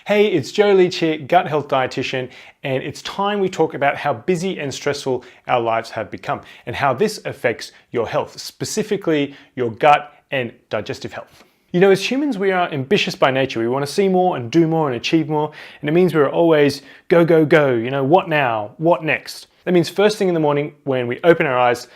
Hey, it's Joe Leach here, gut health dietitian, and it's time we talk about how busy and stressful our lives have become and how this affects your health, specifically your gut and digestive health. You know, as humans, we are ambitious by nature. We want to see more and do more and achieve more, and it means we're always go, go, go. You know, what now? What next? That means first thing in the morning when we open our eyes,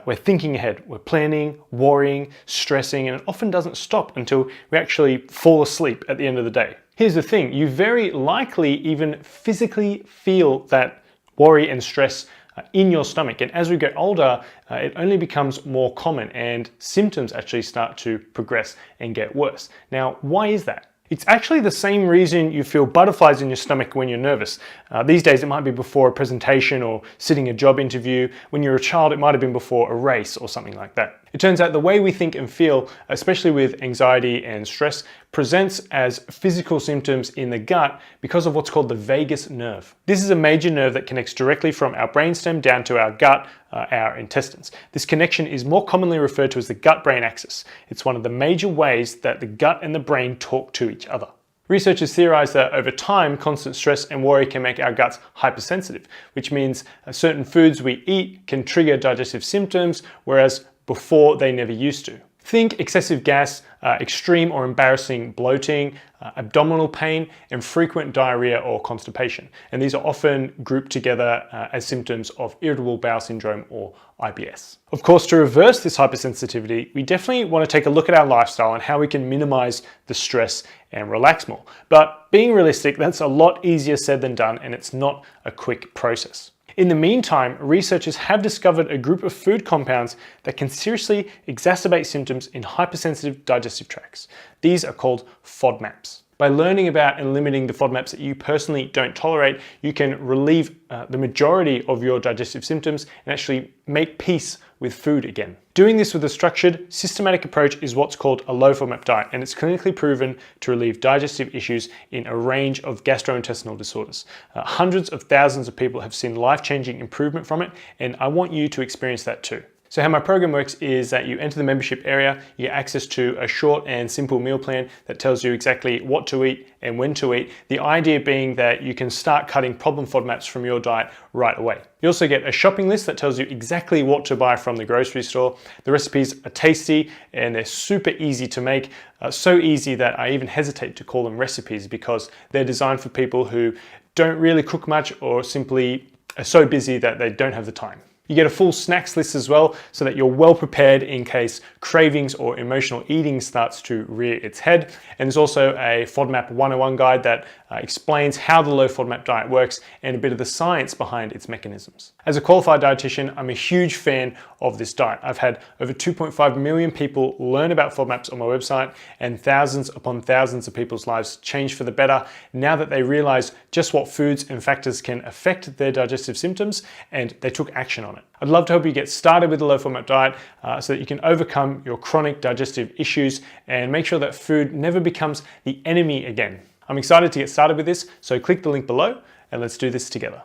we're thinking ahead, we're planning, worrying, stressing, and it often doesn't stop until we actually fall asleep at the end of the day. Here's the thing, you very likely even physically feel that worry and stress in your stomach. And as we get older, it only becomes more common and symptoms actually start to progress and get worse. Now, why is that? It's actually the same reason you feel butterflies in your stomach when you're nervous. These days it might be before a presentation or sitting a job interview. When you're a child, it might have been before a race or something like that. It turns out the way we think and feel, especially with anxiety and stress, presents as physical symptoms in the gut because of what's called the vagus nerve. This is a major nerve that connects directly from our brainstem down to our gut, our intestines. This connection is more commonly referred to as the gut-brain axis. It's one of the major ways that the gut and the brain talk to each other. Researchers theorize that over time, constant stress and worry can make our guts hypersensitive, which means certain foods we eat can trigger digestive symptoms, whereas before they never used to. Think excessive gas, extreme or embarrassing bloating, abdominal pain, and frequent diarrhea or constipation. And these are often grouped together as symptoms of irritable bowel syndrome or IBS. Of course, to reverse this hypersensitivity, we definitely want to take a look at our lifestyle and how we can minimize the stress and relax more. But being realistic, that's a lot easier said than done, and it's not a quick process. In the meantime, researchers have discovered a group of food compounds that can seriously exacerbate symptoms in hypersensitive digestive tracts. These are called FODMAPs. By learning about and limiting the FODMAPs that you personally don't tolerate, you can relieve the majority of your digestive symptoms and actually make peace with food again. Doing this with a structured, systematic approach is what's called a low FODMAP diet, and it's clinically proven to relieve digestive issues in a range of gastrointestinal disorders. Hundreds of thousands of people have seen life-changing improvement from it, and I want you to experience that too. So how my program works is that you enter the membership area, you get access to a short and simple meal plan that tells you exactly what to eat and when to eat. The idea being that you can start cutting problem FODMAPs from your diet right away. You also get a shopping list that tells you exactly what to buy from the grocery store. The recipes are tasty and they're super easy to make, so easy that I even hesitate to call them recipes because they're designed for people who don't really cook much or simply are so busy that they don't have the time. You get a full snacks list as well so that you're well prepared in case cravings or emotional eating starts to rear its head. And there's also a FODMAP 101 guide that explains how the low FODMAP diet works and a bit of the science behind its mechanisms. As a qualified dietitian, I'm a huge fan of this diet. I've had over 2.5 million people learn about FODMAPs on my website, and thousands upon thousands of people's lives change for the better now that they realize just what foods and factors can affect their digestive symptoms, and they took action on it. I'd love to help you get started with the low FODMAP diet so that you can overcome your chronic digestive issues and make sure that food never becomes the enemy again. I'm excited to get started with this, so click the link below and let's do this together.